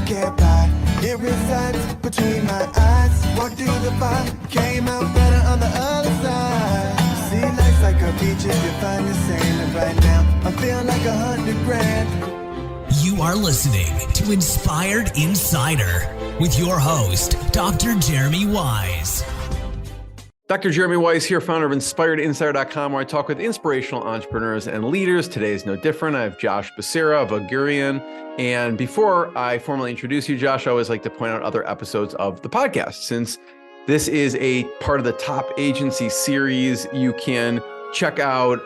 can't buy. It resides between my eyes. Walked through the fire, came out better on the other side. See, life's like a beach if you find the sand. And right now, I feel like 100 grand. You are listening to Inspired Insider with your host, Dr. Jeremy Wise. Dr. Jeremy Wise here, founder of InspiredInsider.com, where I talk with inspirational entrepreneurs and leaders. Today is no different. I have Josh Becerra of Augurian. And before I formally introduce you, Josh, I always like to point out other episodes of the podcast. Since this is a part of the Top Agency series, you can check out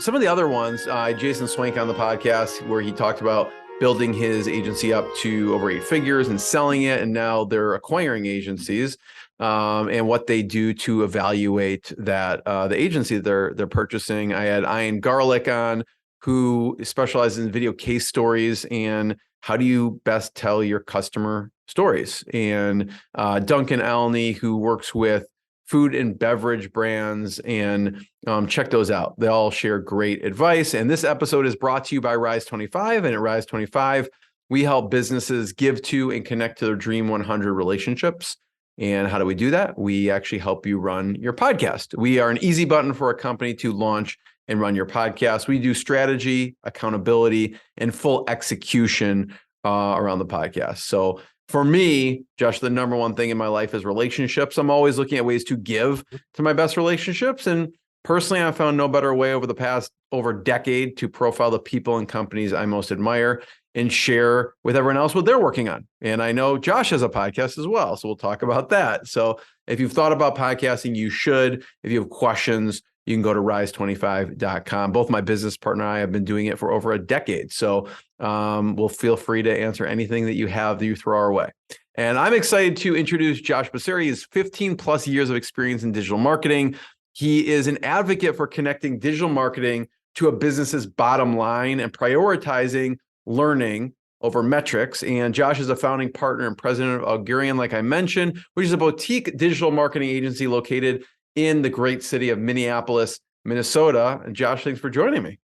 some of the other ones. Jason Swank on the podcast, where he talked about building his agency up to over 8 figures and selling it. And now they're acquiring agencies. And what they do to evaluate that the agency they're purchasing. I had Ian Garlick on, who specializes in video case stories and how do you best tell your customer stories. And Duncan Alney, who works with food and beverage brands, and check those out. They all share great advice. And this episode is brought to you by Rise 25. And at Rise 25, we help businesses give to and connect to their Dream 100 relationships. And how do we do that? We actually help you run your podcast. We are an easy button for a company to launch and run your podcast. We do strategy, accountability, and full execution around the podcast. So for me, Josh, the number one thing in my life is relationships. I'm always looking at ways to give to my best relationships. And personally, I've found no better way over the past over decade to profile the people and companies I most admire and share with everyone else what they're working on. And I know Josh has a podcast as well, so we'll talk about that. So if you've thought about podcasting, you should. If you have questions, you can go to rise25.com. Both my business partner and I have been doing it for over a decade. So we'll feel free to answer anything that you have that you throw our way. And I'm excited to introduce Josh Becerra. He has 15 plus years of experience in digital marketing. He is an advocate for connecting digital marketing to a business's bottom line and prioritizing learning over metrics. And Josh is a founding partner and president of Augurian, like I mentioned, which is a boutique digital marketing agency located in the great city of Minneapolis, Minnesota. And Josh, thanks for joining me.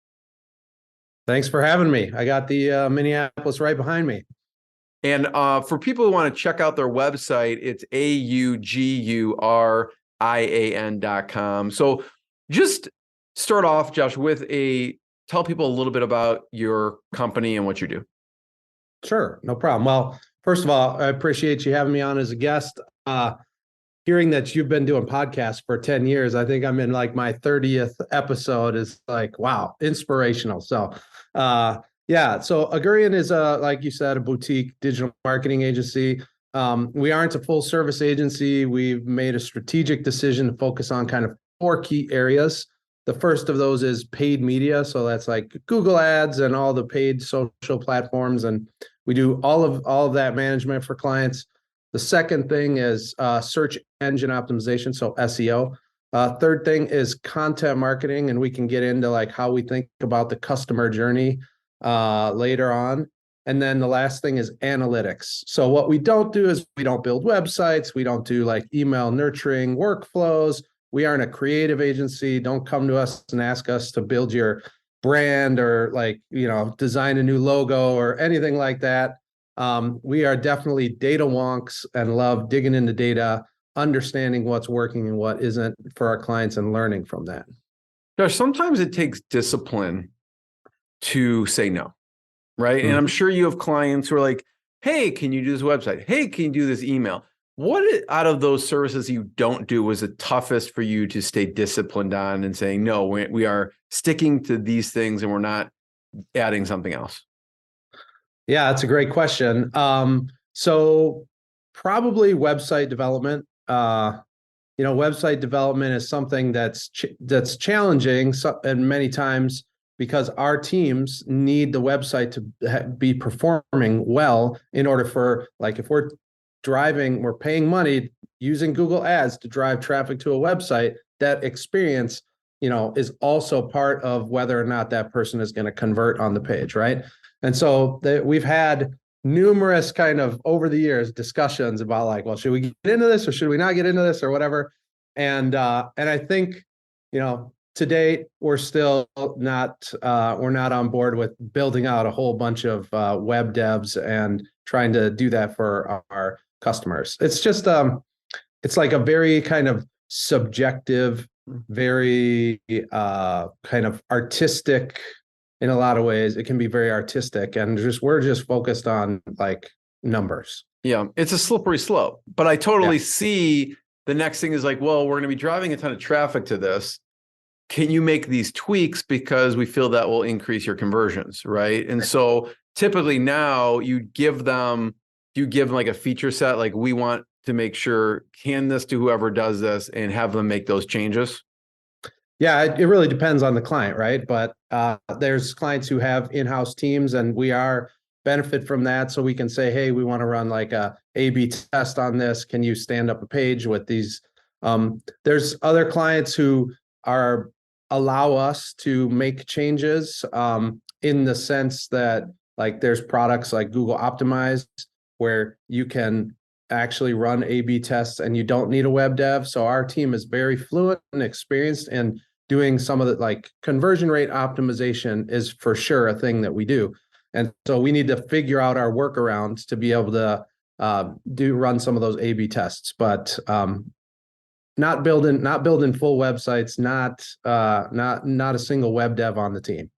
Thanks for having me. I got the Minneapolis right behind me. And for people who want to check out their website, it's augurian.com. So just start off, Josh, with tell people a little bit about your company and what you do. Sure, no problem. Well, first of all, I appreciate you having me on as a guest. Hearing that you've been doing podcasts for 10 years, I think I'm in like my 30th episode is like, wow, inspirational. So so Augurian is like you said, a boutique digital marketing agency. We aren't a full service agency. We've made a strategic decision to focus on kind of 4 key areas. The first of those is paid media. So that's like Google ads and all the paid social platforms. And we do all of that management for clients. The second thing is search engine optimization, so SEO. Third thing is content marketing, and we can get into like how we think about the customer journey later on. And then the last thing is analytics. So what we don't do is we don't build websites. We don't do like email nurturing workflows. We aren't a creative agency. Don't come to us and ask us to build your brand or design a new logo or anything like that. We are definitely data wonks and love digging into data, understanding what's working and what isn't for our clients and learning from that. Josh, sometimes it takes discipline to say no, right? Mm-hmm. And I'm sure you have clients who are like, hey, can you do this website? Hey, can you do this email? What out of those services you don't do was the toughest for you to stay disciplined on and saying, no, we are sticking to these things and we're not adding something else? Yeah, that's a great question. So probably website development. Website development is something that's challenging and many times because our teams need the website to be performing well in order for, like, if we're paying money using Google ads to drive traffic to a website, that experience, is also part of whether or not that person is going to convert on the page, right? And so we've had numerous kind of over the years discussions about like, well, should we get into this or should we not get into this or whatever? And I think, to to date, we're still not on board with building out a whole bunch of web devs and trying to do that for our customers. It's just it's like a very kind of subjective, very kind of artistic in a lot of ways. It can be very artistic, and we're just focused on like numbers. Yeah, it's a slippery slope, but I totally see the next thing is like, well, we're going to be driving a ton of traffic to this. Can you make these tweaks because we feel that will increase your conversions, right? And so typically now you give them like a feature set, like we want to make sure, can this to whoever does this, and have them make those changes? Yeah, it really depends on the client, right? But there's clients who have in-house teams, and we are benefit from that. So we can say, hey, we want to run like a A/B test on this. Can you stand up a page with these? There's other clients who allow us to make changes in the sense that like there's products like Google Optimized where you can actually run A/B tests and you don't need a web dev. So our team is very fluent and experienced in doing some of the like conversion rate optimization is for sure a thing that we do. And so we need to figure out our workarounds to be able to run some of those A/B tests, but not building full websites, not a single web dev on the team.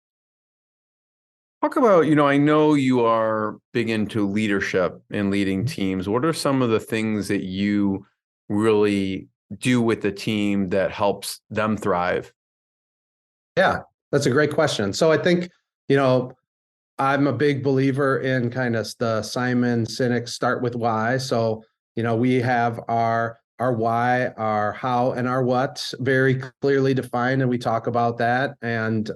Talk about, I know you are big into leadership and leading teams. What are some of the things that you really do with the team that helps them thrive? Yeah, that's a great question. So I think, I'm a big believer in kind of the Simon Sinek start with why. So, we have our why, our how, and our what very clearly defined, and we talk about that. And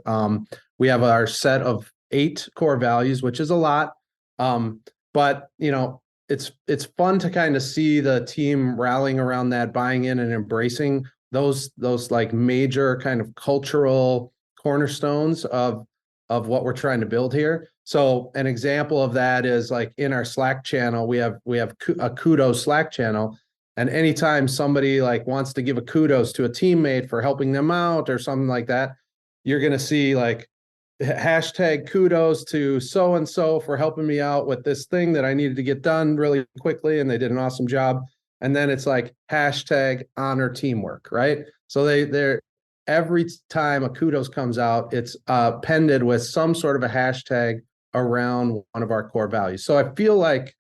we have our set of 8 core values, which is a lot. But it's fun to kind of see the team rallying around that, buying in and embracing those like major kind of cultural cornerstones of what we're trying to build here. So an example of that is like in our Slack channel, we have a kudos Slack channel. And anytime somebody like wants to give a kudos to a teammate for helping them out or something like that, you're going to see like hashtag kudos to so-and-so for helping me out with this thing that I needed to get done really quickly. And they did an awesome job. And then it's like hashtag honor teamwork, right? So they're every time a kudos comes out, it's appended with some sort of a hashtag around one of our core values. So I feel like,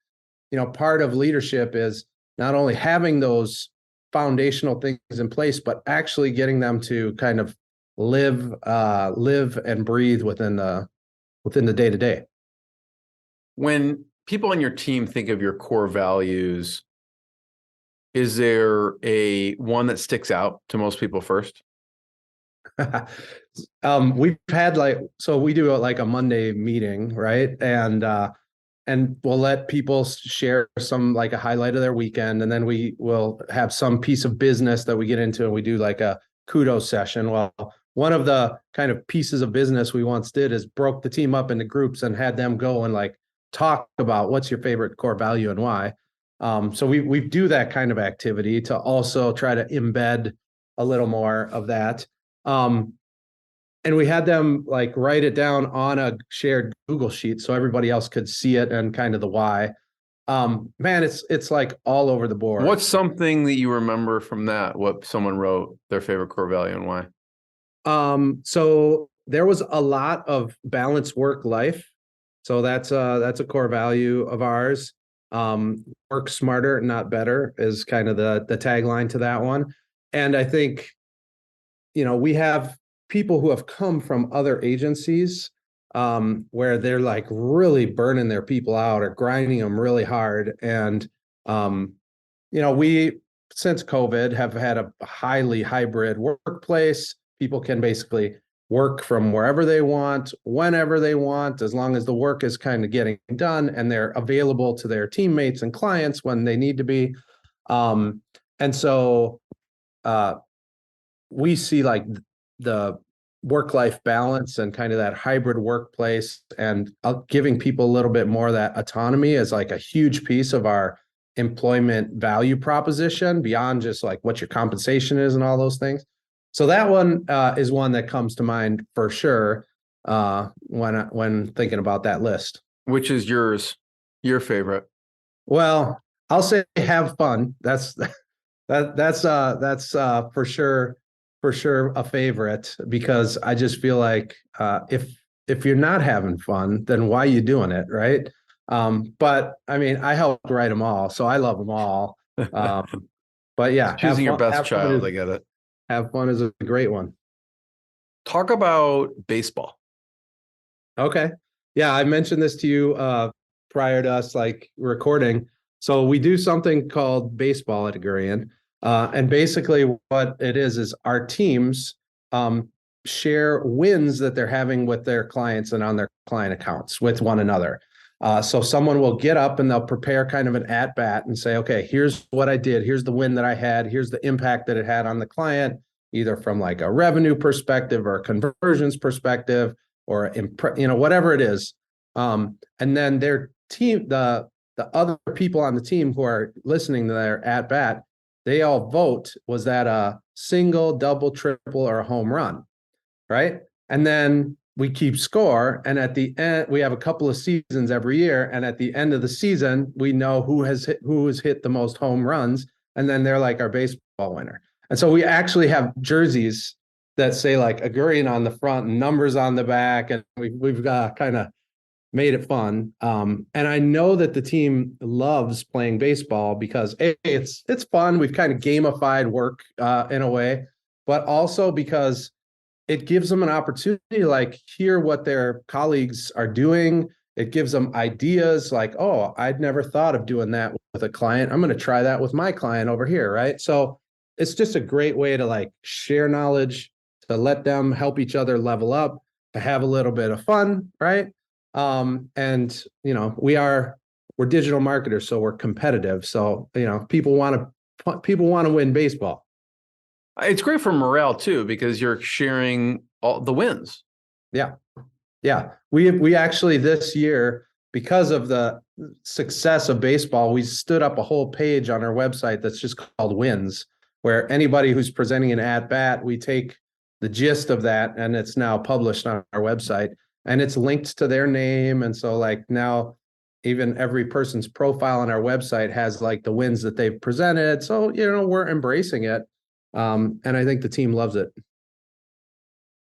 part of leadership is not only having those foundational things in place, but actually getting them to kind of live and breathe within the day-to-day. When people on your team think of your core values, is there a one that sticks out to most people first? We've had we do like a Monday meeting, right? And we'll let people share some like a highlight of their weekend, and then we will have some piece of business that we get into, and we do like a kudos session. Well, one of the kind of pieces of business we once did is broke the team up into groups and had them go and like talk about what's your favorite core value and why. So we do that kind of activity to also try to embed a little more of that. And we had them like write it down on a shared Google sheet so everybody else could see it and kind of the why. Man, it's like all over the board. What's something that you remember from that? What someone wrote their favorite core value and why? So there was a lot of balanced work life. So that's a core value of ours. Work smarter, not better is kind of the tagline to that one. And I think, we have people who have come from other agencies where they're like really burning their people out or grinding them really hard. And, we, since COVID, have had a highly hybrid workplace. People can basically work from wherever they want, whenever they want, as long as the work is kind of getting done and they're available to their teammates and clients when they need to be. And so we see like the work-life balance and kind of that hybrid workplace and giving people a little bit more of that autonomy is like a huge piece of our employment value proposition beyond just like what your compensation is and all those things. So that one is one that comes to mind for sure when thinking about that list. Which is your favorite? Well, I'll say have fun. That's for sure a favorite, because I just feel like if you're not having fun, then why are you doing it, right? But I mean, I helped write them all, so I love them all. But yeah, Choosing your best have fun child. I get it. have fun is a great one. Talk about baseball. Okay. Yeah, I mentioned this to you prior to us like recording. So we do something called baseball at Augurian. And basically what it is our teams share wins that they're having with their clients and on their client accounts with one another. So someone will get up and they'll prepare kind of an at bat and say, okay, here's what I did. Here's the win that I had. Here's the impact that it had on the client, either from like a revenue perspective or a conversions perspective, or whatever it is. And then their team, the other people on the team who are listening to their at bat, they all vote, was that a single, double, triple, or a home run, right? And then we keep score, and at the end, we have a couple of seasons every year, and at the end of the season, we know who has hit the most home runs, and then they're like our baseball winner. And so we actually have jerseys that say like Augurian on the front and numbers on the back, and we've got kind of made it fun. And I know that the team loves playing baseball because it's fun. We've kind of gamified work in a way, but also because it gives them an opportunity to like hear what their colleagues are doing. It gives them ideas like, oh, I'd never thought of doing that with a client. I'm going to try that with my client over here, right? So it's just a great way to like share knowledge, to let them help each other level up, to have a little bit of fun, right? And we're digital marketers, so we're competitive. So people want to win baseball. It's great for morale too, because you're sharing all the wins. Yeah. We actually this year, because of the success of baseball, we stood up a whole page on our website that's just called Wins, where anybody who's presenting an at bat, we take the gist of that, and it's now published on our website, and it's linked to their name. And so like now even every person's profile on our website has like the wins that they've presented. So, we're embracing it. And I think the team loves it.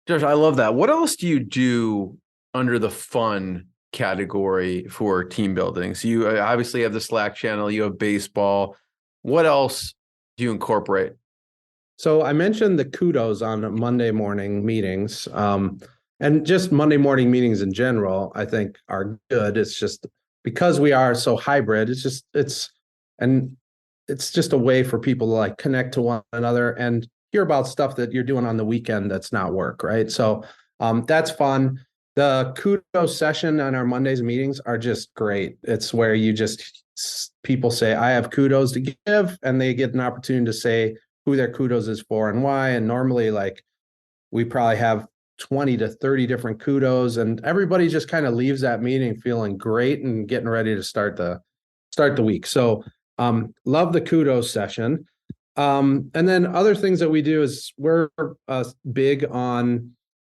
Josh, I love that. What else do you do under the fun category for team building? So you obviously have the Slack channel, you have baseball. What else do you incorporate? So I mentioned the kudos on Monday morning meetings, and just Monday morning meetings in general, I think are good. It's just because we are so hybrid, it's just a way for people to like connect to one another and hear about stuff that you're doing on the weekend that's not work, right? So that's fun. The kudos session on our Mondays meetings are just great. It's where people say, I have kudos to give, and they get an opportunity to say who their kudos is for and why. And normally like we probably have 20 to 30 different kudos, and everybody just kind of leaves that meeting feeling great and getting ready to start the week. So love the kudos session. And then other things that we do is we're big on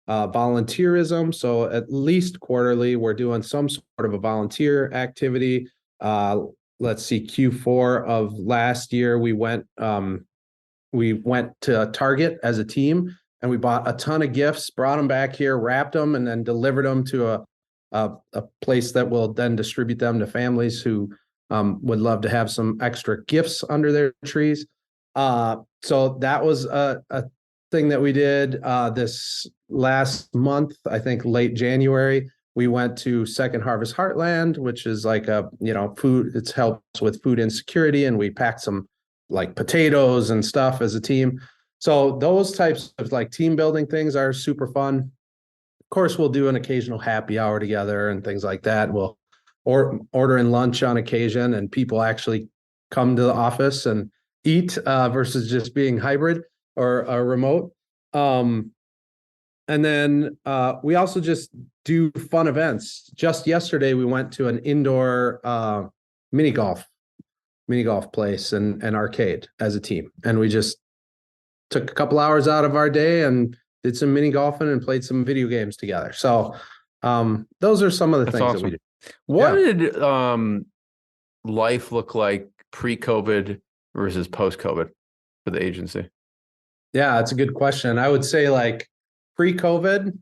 volunteerism. So at least quarterly, we're doing some sort of a volunteer activity. Let's see, Q4 of last year, we went to Target as a team, and we bought a ton of gifts, brought them back here, wrapped them, and then delivered them to a place that will then distribute them to families who would love to have some extra gifts under their trees. So that was a thing that we did this last month. I think late January, we went to Second Harvest Heartland, which is like food. It helps with food insecurity, and we packed some like potatoes and stuff as a team. So those types of like team building things are super fun. Of course, we'll do an occasional happy hour together and things like that. We'll order in lunch on occasion, and people actually come to the office and eat versus just being hybrid or remote. And then we also just do fun events. Just yesterday, we went to an indoor mini golf place and arcade as a team. And we just took a couple hours out of our day and did some mini golfing and played some video games together. So those are some of the That's things awesome. that we do. What did life look like pre-COVID versus post-COVID for the agency? Yeah, it's a good question. I would say like pre-COVID,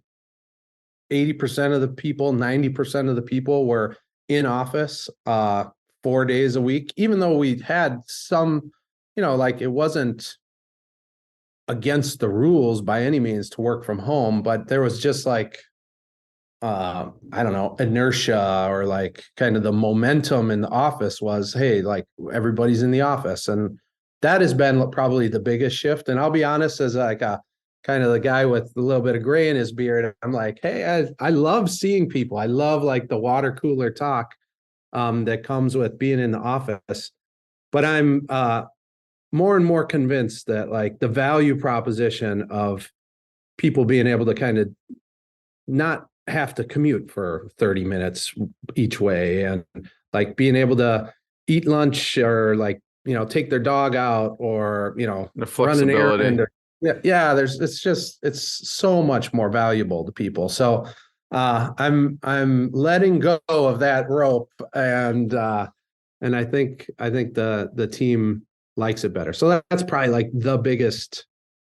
80% of the people, 90% of the people were in office 4 days a week, even though we had some, like it wasn't against the rules by any means to work from home, but there was just like, I don't know, inertia or like kind of the momentum in the office was, hey, like everybody's in the office. And that has been probably the biggest shift. And I'll be honest, as like a kind of the guy with a little bit of gray in his beard, I'm like, hey, I love seeing people. I love like the water cooler talk that comes with being in the office. But I'm more and more convinced that like the value proposition of people being able to kind of not have to commute for 30 minutes each way and like being able to eat lunch or like, take their dog out or, The run an flexibility. errand. It's so much more valuable to people. So I'm letting go of that rope and I think the team likes it better. So that's probably like the biggest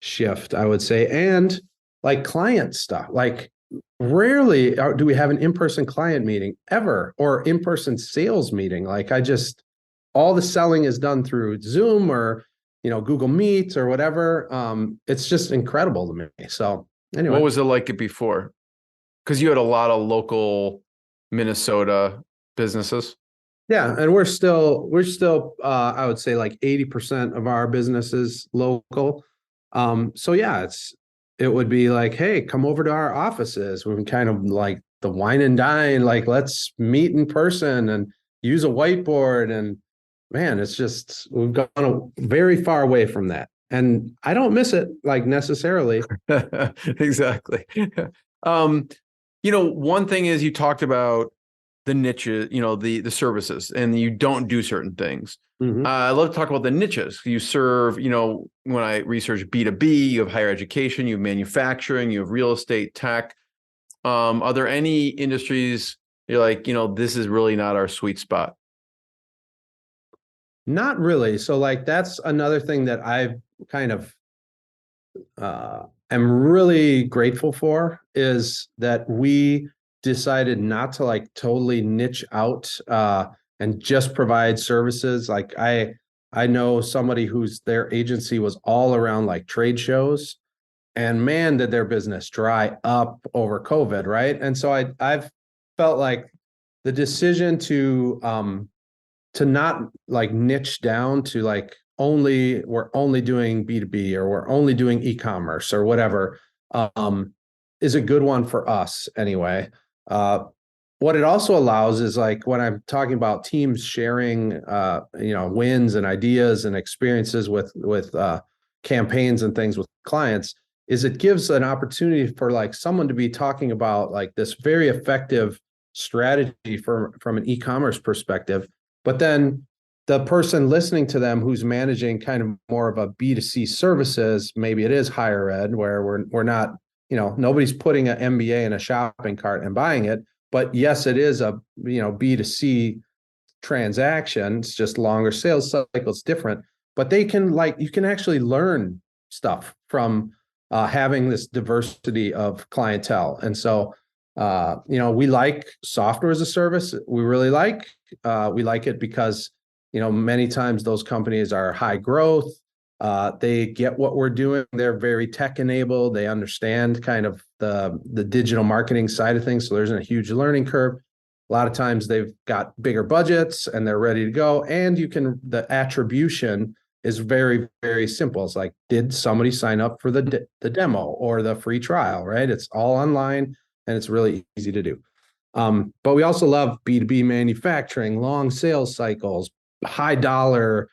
shift, I would say. And like client stuff, like rarely do we have an in-person client meeting ever or in-person sales meeting. Like all the selling is done through Zoom or, Google Meet or whatever. It's just incredible to me. So anyway. What was it like it before? Because you had a lot of local Minnesota businesses. Yeah, and we're still I would say like 80% of our business is local. So yeah, it would be like, hey, come over to our offices. We can kind of like the wine and dine, like let's meet in person and use a whiteboard. And man, it's just we've gone very far away from that. And I don't miss it like necessarily. Exactly. One thing is you talked about the niches, the services, and you don't do certain things. Mm-hmm. I love to talk about the niches. You serve, when I research B2B, you have higher education, you have manufacturing, you have real estate, tech. Are there any industries you're like, this is really not our sweet spot? Not really. So like that's another thing that I've kind of am really grateful for is that we decided not to like totally niche out and just provide services. Like I know somebody whose their agency was all around like trade shows, and man, did their business dry up over COVID, right? And so I've felt like the decision to not like niche down to like we're only doing B2B or we're only doing e-commerce or whatever is a good one for us anyway. What it also allows is like when I'm talking about teams sharing wins and ideas and experiences with campaigns and things with clients, is it gives an opportunity for like someone to be talking about like this very effective strategy from an e-commerce perspective, but then the person listening to them who's managing kind of more of a B2C services, maybe it is higher ed where we're not, nobody's putting an MBA in a shopping cart and buying it, but yes, it is a, B2C transaction. It's just longer sales cycles, different, but they can you can actually learn stuff from having this diversity of clientele. And so, we like software as a service. We really we like it because many times those companies are high growth. They get what we're doing. They're very tech enabled. They understand kind of the digital marketing side of things. So there's a huge learning curve. A lot of times they've got bigger budgets and they're ready to go. And the attribution is very, very simple. It's like, did somebody sign up for the demo or the free trial, right? It's all online and it's really easy to do. But we also love B2B manufacturing, long sales cycles, high dollar,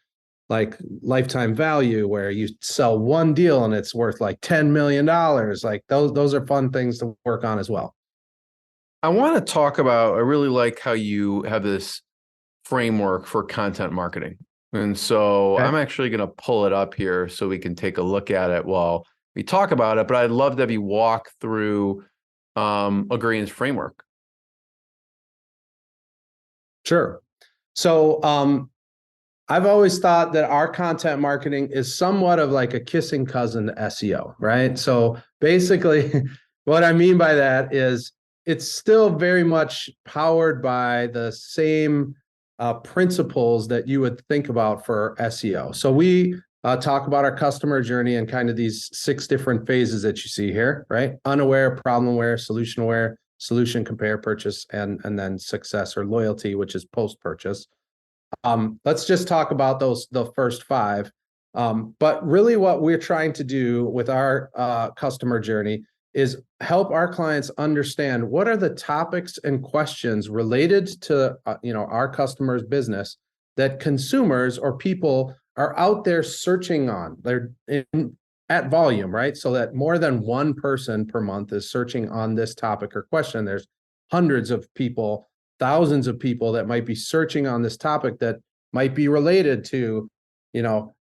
like lifetime value where you sell one deal and it's worth like $10 million. Like those are fun things to work on as well. I want to talk about, I really like how you have this framework for content marketing. And so Okay. I'm actually going to pull it up here so we can take a look at it while we talk about it. But I'd love to have you walk through Augurian's framework. Sure. So I've always thought that our content marketing is somewhat of like a kissing cousin to SEO, right? So basically, what I mean by that is it's still very much powered by the same principles that you would think about for SEO. So we talk about our customer journey and kind of these 6 different phases that you see here, right? Unaware, problem aware, solution, compare, purchase, and then success or loyalty, which is post-purchase. Let's just talk about the first 5. But really what we're trying to do with our customer journey is help our clients understand what are the topics and questions related to our customers' business that consumers or people are out there searching on. They're at volume, right? So that more than one person per month is searching on this topic or question. There's hundreds of people, thousands of people that might be searching on this topic that might be related to,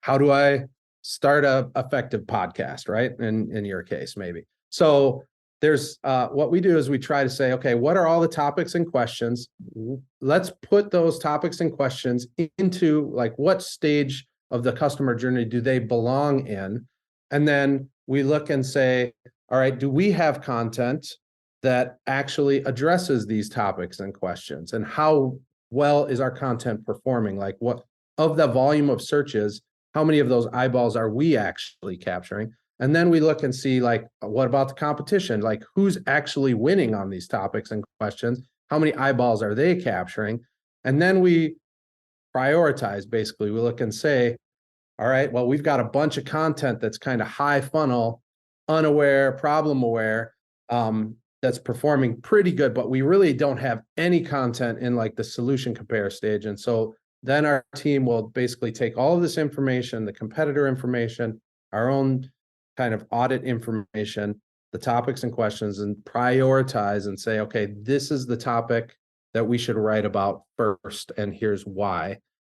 how do I start a effective podcast, right? In your case, maybe. So there's what we do is we try to say, okay, what are all the topics and questions? Let's put those topics and questions into like what stage of the customer journey do they belong in? And then we look and say, all right, do we have content that actually addresses these topics and questions? And how well is our content performing? Like what of the volume of searches, how many of those eyeballs are we actually capturing? And then we look and see like, what about the competition? Like who's actually winning on these topics and questions? How many eyeballs are they capturing? And then we prioritize, basically. We look and say, all right, well, we've got a bunch of content that's kind of high funnel, unaware, problem aware, that's performing pretty good, but we really don't have any content in like the solution compare stage. And so then our team will basically take all of this information, the competitor information, our own kind of audit information, the topics and questions, and prioritize and say, okay, this is the topic that we should write about first, and here's why.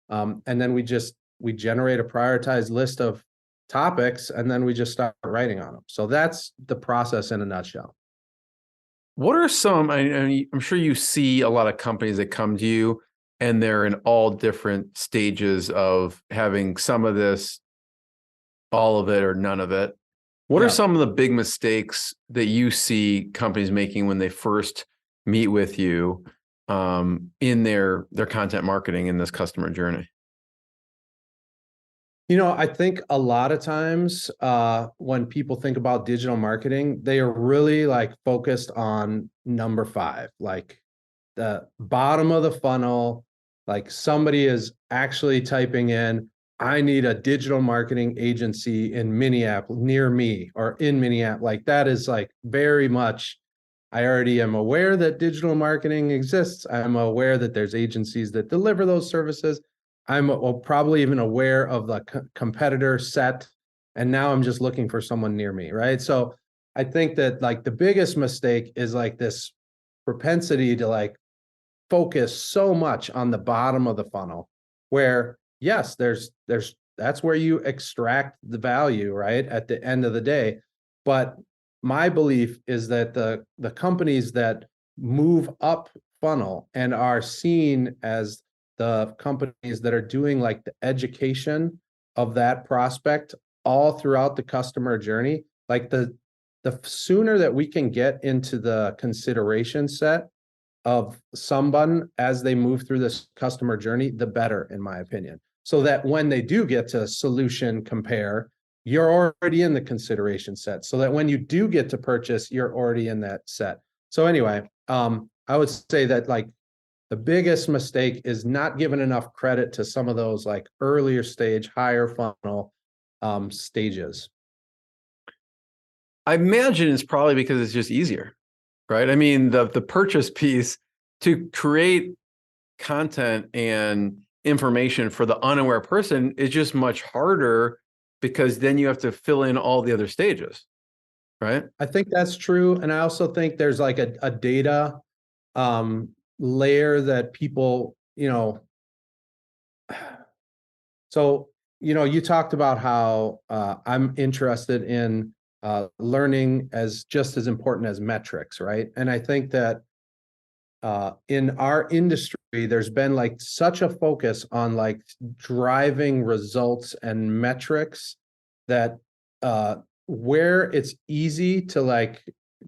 And then we generate a prioritized list of topics, and then we just start writing on them. So that's the process in a nutshell. What are some, I'm sure you see a lot of companies that come to you and they're in all different stages of having some of this, all of it, or none of it. What are some of the big mistakes that you see companies making when they first meet with you in their content marketing in this customer journey? I think a lot of times when people think about digital marketing, they are really like focused on number 5, like the bottom of the funnel. Like somebody is actually typing in, I need a digital marketing agency in Minneapolis, near me, or in Minneapolis. Like that is like very much, I already am aware that digital marketing exists. I'm aware that there's agencies that deliver those services. I'm probably even aware of the competitor set. And now I'm just looking for someone near me, right? So I think that like the biggest mistake is like this propensity to like focus so much on the bottom of the funnel, where yes, there's that's where you extract the value, right, at the end of the day. But my belief is that the companies that move up funnel and are seen as the companies that are doing like the education of that prospect all throughout the customer journey, like the sooner that we can get into the consideration set of someone as they move through this customer journey, the better, in my opinion. So that when they do get to solution compare, you're already in the consideration set. So that when you do get to purchase, you're already in that set. So anyway, I would say that like the biggest mistake is not giving enough credit to some of those like earlier stage, higher funnel stages. I imagine it's probably because it's just easier, right? I mean, the purchase piece, to create content and information for the unaware person is just much harder, because then you have to fill in all the other stages, right? I think that's true. And I also think there's like a data layer that people, So, you talked about how I'm interested in learning as just as important as metrics, right? And I think that in our industry, there's been like such a focus on like driving results and metrics that where it's easy to like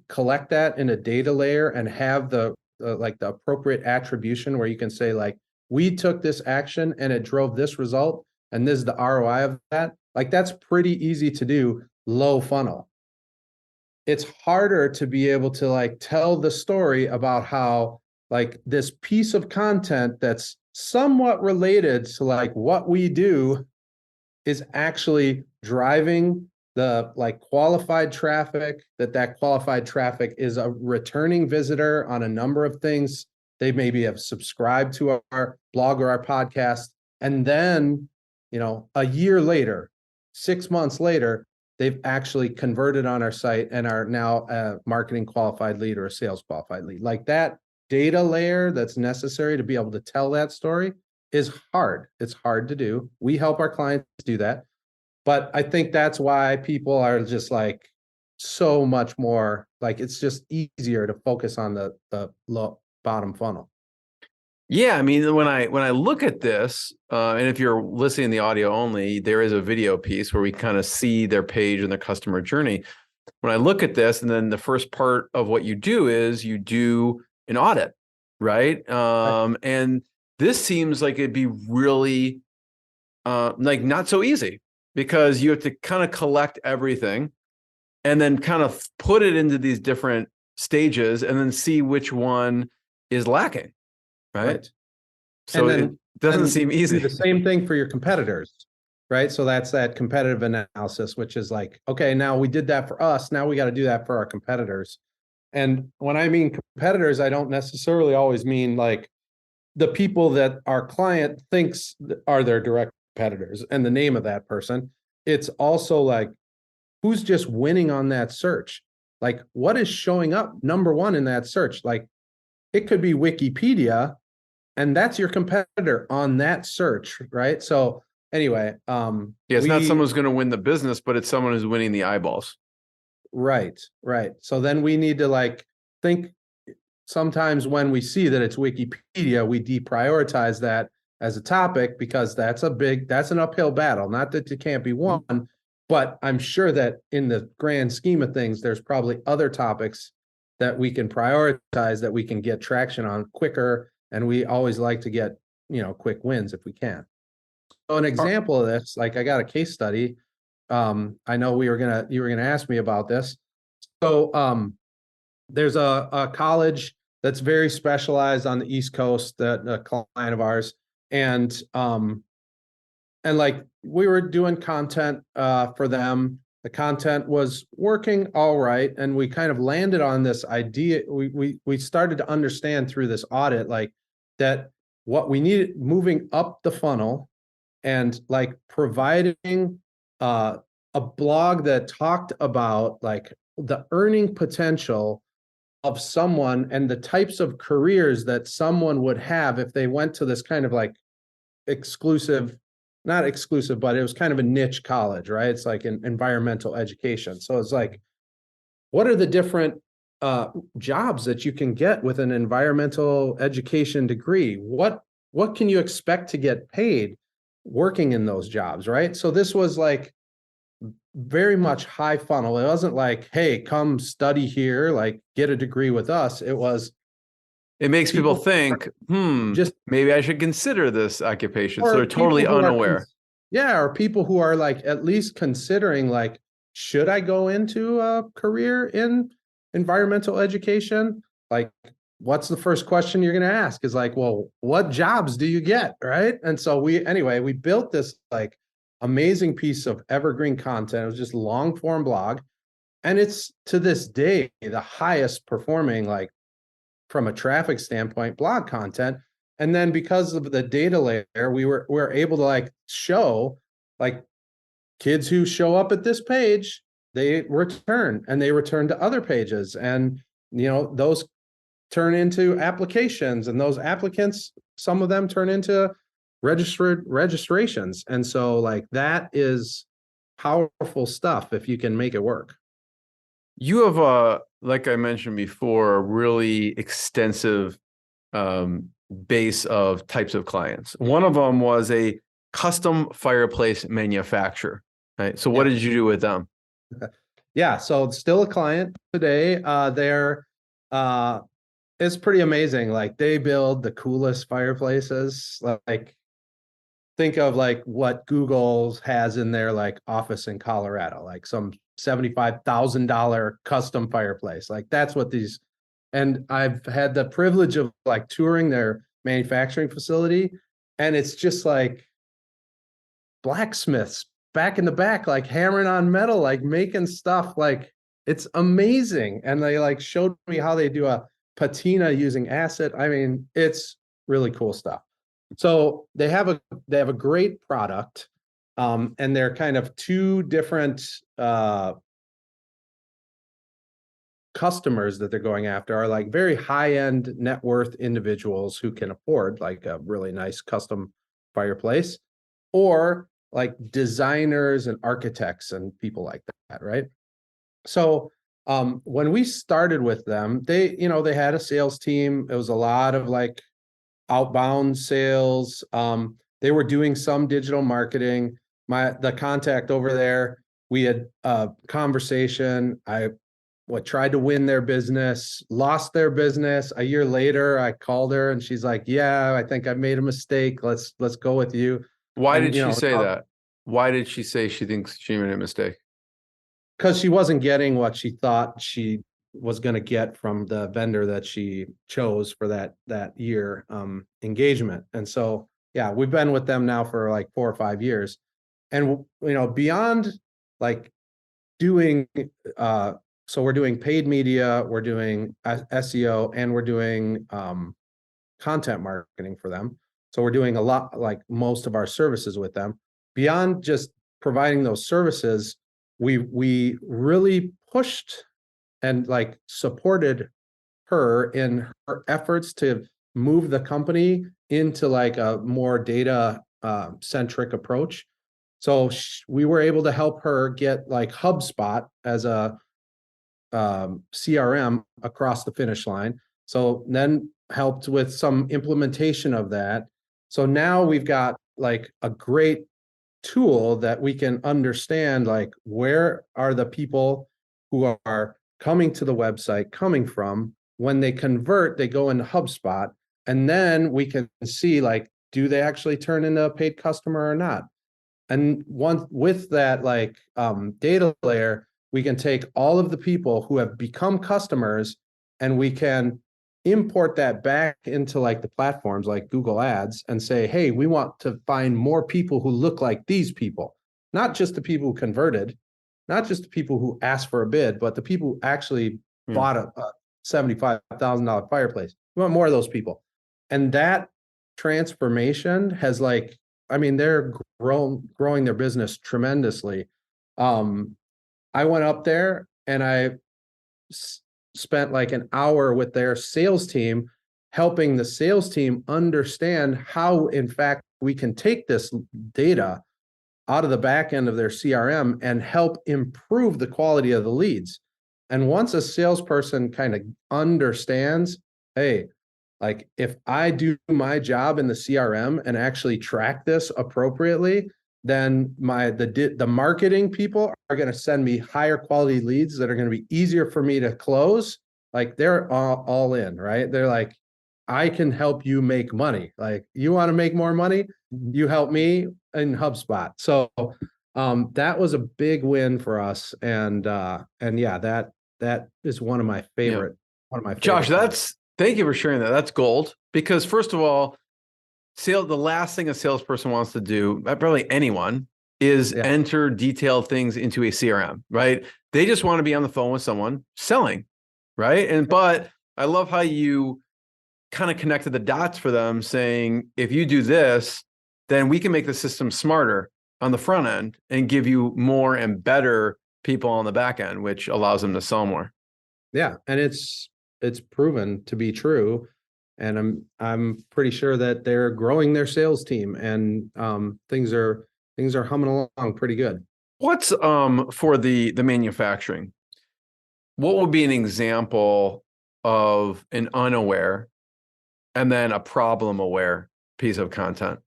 collect that in a data layer and have the like the appropriate attribution where you can say like, we took this action and it drove this result and this is the ROI of that. Like that's pretty easy to do low funnel. It's harder to be able to like tell the story about how like this piece of content that's somewhat related to like what we do is actually driving the like qualified traffic, that qualified traffic is a returning visitor on a number of things. They maybe have subscribed to our blog or our podcast. And then, a year later, 6 months later, they've actually converted on our site and are now a marketing qualified lead or a sales qualified lead. Like that data layer that's necessary to be able to tell that story is hard. It's hard to do. We help our clients do that. But I think that's why people are just like so much more like it's just easier to focus on the low bottom funnel. Yeah, I mean, when I look at this, and if you're listening to the audio only, there is a video piece where we kind of see their page and their customer journey. When I look at this, and then the first part of what you do is you do an audit, right? And this seems like it'd be really like not so easy because you have to kind of collect everything and then kind of put it into these different stages and then see which one is lacking. Right. So it doesn't seem easy. Do the same thing for your competitors, right? So that's that competitive analysis, which is like, okay, now we did that for us. Now we got to do that for our competitors. And when I mean competitors, I don't necessarily always mean like the people that our client thinks are their direct competitors and the name of that person. It's also like, who's just winning on that search? Like what is showing up number one in that search? Like it could be Wikipedia, and that's your competitor on that search, right? So anyway, it's not someone who's going to win the business, but it's someone who's winning the eyeballs. Right. So then we need to like think sometimes when we see that it's Wikipedia, we deprioritize that as a topic because that's an uphill battle. Not that it can't be won, but I'm sure that in the grand scheme of things, there's probably other topics that we can prioritize that we can get traction on quicker. And we always like to get, quick wins if we can. So an example of this, like I got a case study. I know you were gonna ask me about this. So there's a college that's very specialized on the East Coast, that a client of ours, and like we were doing content for them. The content was working all right, and we kind of landed on this idea. We started to understand through this audit, like that what we needed moving up the funnel, and like providing a blog that talked about like the earning potential of someone and the types of careers that someone would have if they went to this kind of like not exclusive, but it was kind of a niche college, right? It's like an environmental education. So it's like, what are the different jobs that you can get with an environmental education degree? What can you expect to get paid working in those jobs, right? So this was like very much high funnel. It wasn't like, hey, come study here, like get a degree with us. It makes people think, just maybe I should consider this occupation. So they're totally unaware. Or people who are like at least considering like, should I go into a career in environmental education? Like, what's the first question you're going to ask is like, well, what jobs do you get? Right. And so we built this like amazing piece of evergreen content. It was just long form blog. And it's to this day, the highest performing, like from a traffic standpoint, blog content. And then because of the data layer, we were able to like show like kids who show up at this page, they return to other pages. And, those turn into applications, and those applicants, some of them turn into registrations. And so like that is powerful stuff if you can make it work. You have a, like I mentioned before, a really extensive base of types of clients. One of them was a custom fireplace manufacturer, right? So what did you do with them? Yeah, so it's still a client today. It's pretty amazing. Like they build the coolest fireplaces. Like think of like what Google has in their like office in Colorado, like some $75,000 custom fireplace. Like that's what these, and I've had the privilege of like touring their manufacturing facility, and it's just like blacksmiths back in the back, like hammering on metal, like making stuff. Like it's amazing. And they like showed me how they do a patina using acid. I mean, it's really cool stuff. So they have a great product, and they're kind of two different customers that they're going after are like very high-end net worth individuals who can afford like a really nice custom fireplace, or like designers and architects and people like that, right? So when we started with them, they had a sales team. It was a lot of like outbound sales. They were doing some digital marketing. The contact over there, we had a conversation. I tried to win their business, lost their business. A year later, I called her and she's like, "Yeah, I think I made a mistake. Let's go with you." Why And did she say that? Why did she say she thinks she made a mistake? Because she wasn't getting what she thought she was going to get from the vendor that she chose for that year engagement. And so, yeah, we've been with them now for like 4 or 5 years. And, beyond like doing, so we're doing paid media, we're doing SEO, and we're doing content marketing for them. So we're doing a lot, like most of our services with them. Beyond just providing those services, we really pushed and like supported her in her efforts to move the company into like a more data centric approach. So we were able to help her get like HubSpot as a CRM across the finish line. So then helped with some implementation of that. So now we've got like a great tool that we can understand like where are the people who are coming to the website coming from. When they convert, they go into HubSpot, and then we can see like, do they actually turn into a paid customer or not? And with that like data layer, we can take all of the people who have become customers, and we can import that back into like the platforms like Google Ads and say, hey, we want to find more people who look like these people, not just the people who converted, not just the people who asked for a bid, but the people who actually bought a $75,000 fireplace. We want more of those people. And that transformation has like, I mean, they're growing their business tremendously. I went up there and I spent like an hour with their sales team, helping the sales team understand how, in fact, we can take this data out of the back end of their CRM and help improve the quality of the leads. And once a salesperson kind of understands, hey, like if I do my job in the CRM and actually track this appropriately, then the marketing people are going to send me higher quality leads that are going to be easier for me to close. Like they're all in, right? They're like, I can help you make money. Like you want to make more money, you help me in HubSpot. So that was a big win for us. And yeah, that is one of my favorite. One of my favorite. Josh, thank you for sharing that. That's gold, because first of all, the last thing a salesperson wants to do, probably anyone, is enter detailed things into a CRM, right? They just want to be on the phone with someone selling, right? But I love how you kind of connected the dots for them, saying, if you do this, then we can make the system smarter on the front end and give you more and better people on the back end, which allows them to sell more. Yeah, and it's proven to be true. I'm pretty sure that they're growing their sales team, and things are humming along pretty good. What's for the manufacturing? What would be an example of an unaware and then a problem aware piece of content?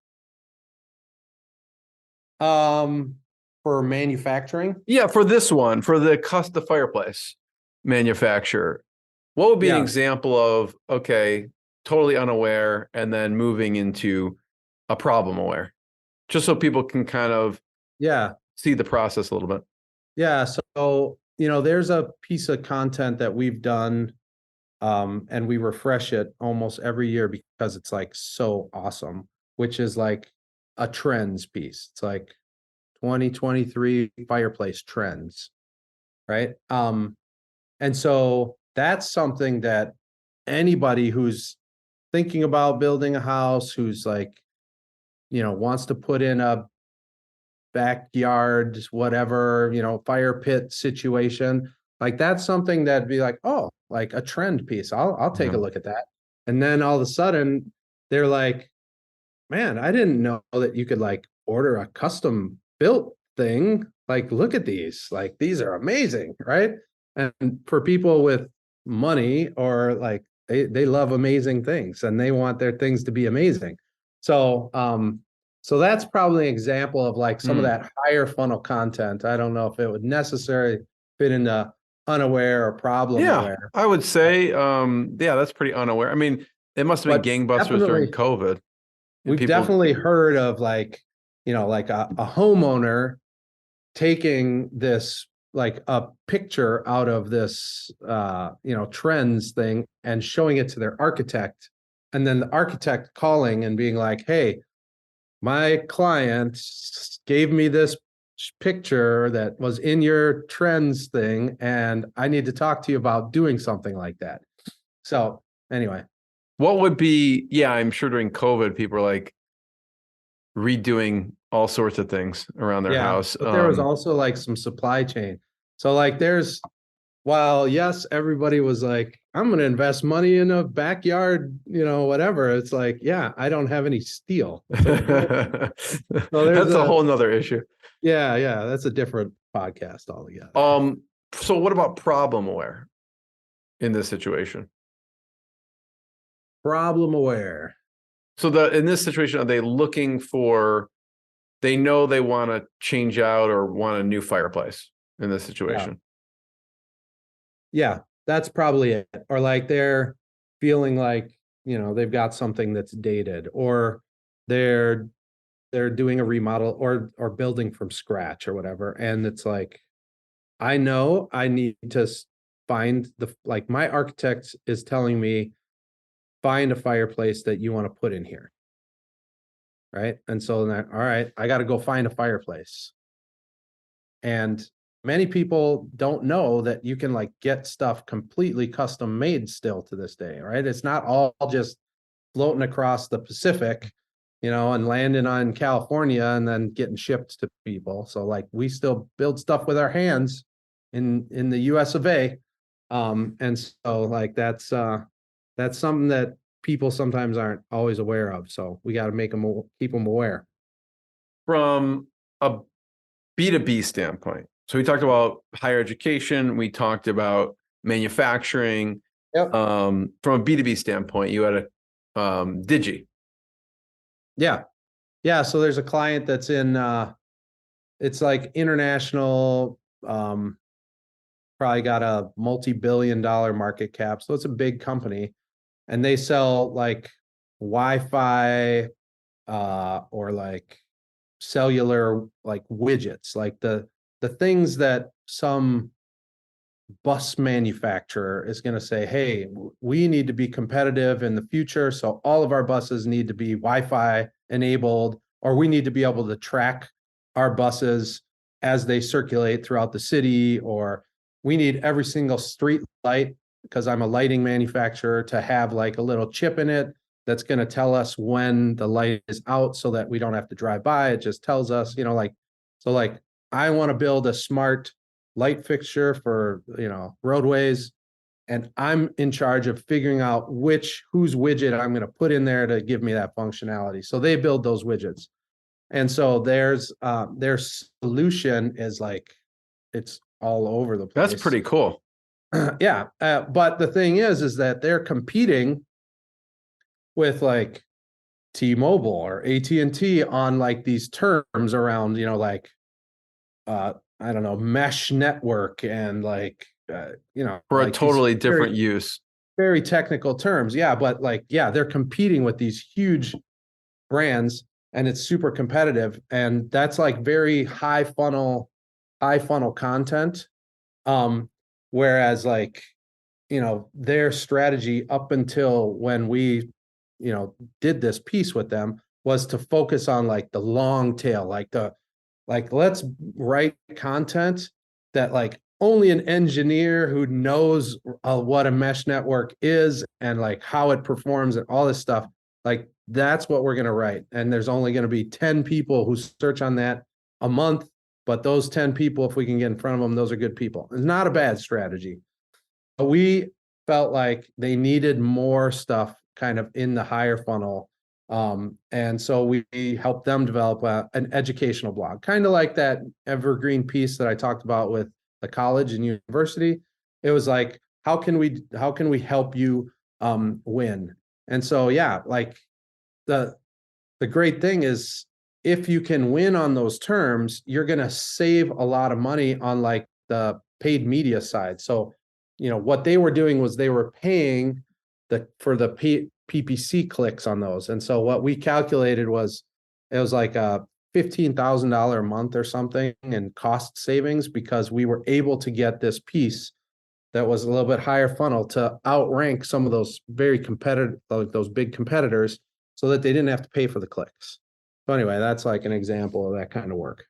For manufacturing? Yeah, for this one, for the fireplace manufacturer, what would be an example of, okay, totally unaware and then moving into a problem aware? Just so people can kind of see the process a little bit. Yeah. So, there's a piece of content that we've done, and we refresh it almost every year because it's like so awesome, which is like a trends piece. It's like 2023 fireplace trends, right? And so that's something that anybody who's thinking about building a house, who's like, wants to put in a backyard, whatever, fire pit situation, like that's something that'd be like, oh, like a trend piece. I'll take a look at that. And then all of a sudden they're like, man, I didn't know that you could like order a custom built thing. Like, look at these. Like, these are amazing, right? And for people with money, or like they love amazing things and they want their things to be amazing. So so that's probably an example of like some of that higher funnel content. I don't know if it would necessarily fit into unaware or problem aware. I would say that's pretty unaware. I mean, it must have been gangbusters during COVID. We've definitely heard of like, like a homeowner taking this, like a picture out of this, trends thing and showing it to their architect. And then the architect calling and being like, hey, my client gave me this picture that was in your trends thing, and I need to talk to you about doing something like that. So anyway. What would be, I'm sure during COVID, people are like redoing all sorts of things around their house. But there was also like some supply chain. So like while yes, everybody was like, I'm going to invest money in a backyard, whatever. It's like, I don't have any steel. That's a whole nother issue. Yeah. That's a different podcast altogether. So what about problem aware in this situation? Problem aware. So in this situation, are they looking for, they know they want to change out or want a new fireplace in this situation? Yeah, that's probably it. Or like they're feeling like, they've got something that's dated, or they're doing a remodel or building from scratch or whatever. And it's like, I know I need to find like my architect is telling me, find a fireplace that you want to put in here. Right. And so then, all right, I got to go find a fireplace. And many people don't know that you can like get stuff completely custom made still to this day, right? It's not all just floating across the Pacific, and landing on California and then getting shipped to people. So like we still build stuff with our hands in the US of A. And so like that's something that people sometimes aren't always aware of. So we got to keep them aware. From a B2B standpoint. So we talked about higher education. We talked about manufacturing. Yep. From a B2B standpoint, you had a Digi. Yeah. So there's a client that's in, it's like international, probably got a multi-billion-dollar market cap. So it's a big company, and they sell like Wi-Fi, or like cellular, like widgets, like the things that some bus manufacturer is going to say, hey, we need to be competitive in the future. So all of our buses need to be Wi-Fi enabled, or we need to be able to track our buses as they circulate throughout the city, or we need every single street light, because I'm a lighting manufacturer, to have like a little chip in it that's going to tell us when the light is out so that we don't have to drive by. It just tells us, so like I want to build a smart light fixture for, roadways. and I'm in charge of figuring out whose widget I'm going to put in there to give me that functionality. So they build those widgets. And so their solution is like, it's all over the place. That's pretty cool. Yeah. But the thing is that they're competing with like T-Mobile or AT&T on like these terms around, like, I don't know, mesh network and like, For like a totally different very, use. very technical terms. Yeah. But like, yeah, they're competing with these huge brands and it's super competitive. And that's like very high funnel content. Whereas like, their strategy up until when we, did this piece with them was to focus on like the long tail, like let's write content that like only an engineer who knows what a mesh network is and like how it performs and all this stuff, like that's what we're going to write. And there's only going to be 10 people who search on that a month, but those 10 people, if we can get in front of them, those are good people. It's not a bad strategy. But we felt like they needed more stuff kind of in the higher funnel. And so we helped them develop an educational blog, kind of like that evergreen piece that I talked about with the college and university. It was like, how can we help you win? And so, yeah, like the great thing is if you can win on those terms, you're going to save a lot of money on like the paid media side. So, what they were doing was they were paying for the PPC clicks on those. And so what we calculated was it was like a $15,000 a month or something in cost savings because we were able to get this piece that was a little bit higher funnel to outrank some of those very competitive, like those big competitors, so that they didn't have to pay for the clicks. So anyway, that's like an example of that kind of work.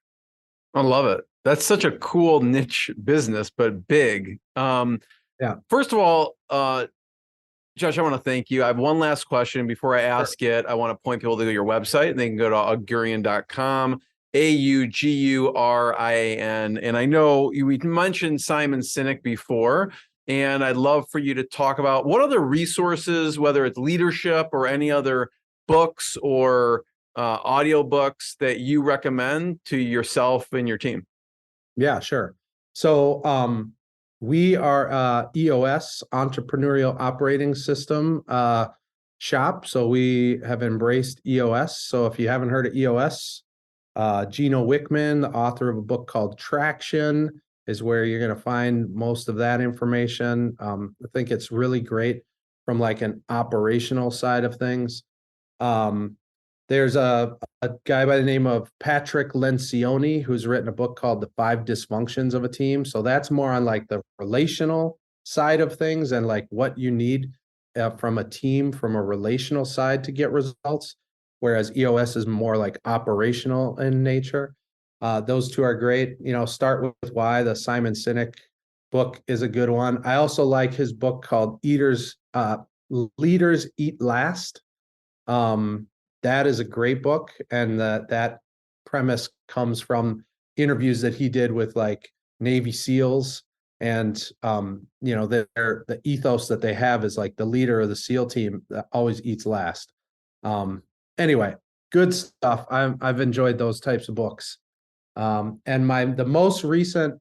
I love it. That's such a cool niche business, but big. Yeah. First of all, Josh, I want to thank you. I have one last question. Before I ask it, I want to point people to your website, and they can go to augurian.com, Augurian. And I know we mentioned Simon Sinek before, and I'd love for you to talk about what other resources, whether it's leadership or any other books or audio books that you recommend to yourself and your team. Yeah, sure. So we are EOS, Entrepreneurial Operating System shop. So we have embraced EOS. So if you haven't heard of EOS, Gino Wickman, the author of a book called Traction, is where you're going to find most of that information. I think it's really great from like an operational side of things. There's a guy by the name of Patrick Lencioni who's written a book called The 5 Dysfunctions of a Team. So that's more on like the relational side of things and like what you need from a team from a relational side to get results, whereas EOS is more like operational in nature. Those two are great. Start with Why. The Simon Sinek book is a good one. I also like his book called Leaders Eat Last. That is a great book, and that premise comes from interviews that he did with like Navy SEALs, and the ethos that they have is like the leader of the SEAL team that always eats last. Anyway, good stuff. I've enjoyed those types of books. And the most recent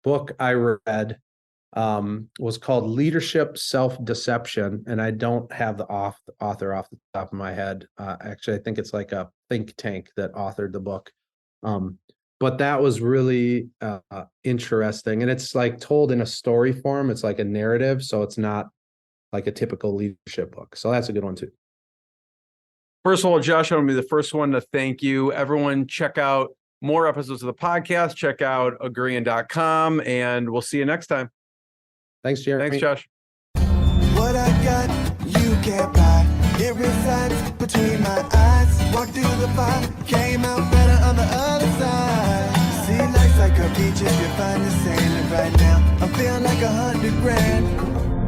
book I read was called Leadership Self-Deception, and I don't have the author off the top of my head. Actually, I think it's like a think tank that authored the book. But that was really interesting, and it's like told in a story form. It's like a narrative, so it's not like a typical leadership book. So that's a good one too. First of all, Josh, I want to be the first one to thank you. Everyone, check out more episodes of the podcast. Check out Augurian.com, and we'll see you next time. Thanks, Jeremy. Thanks, Josh. What I got, you can't buy. It resides between my eyes. Walked through the fire, came out better on the other side. See, life's like a beach if you find the sailing right now. I'm feeling like $100 grand.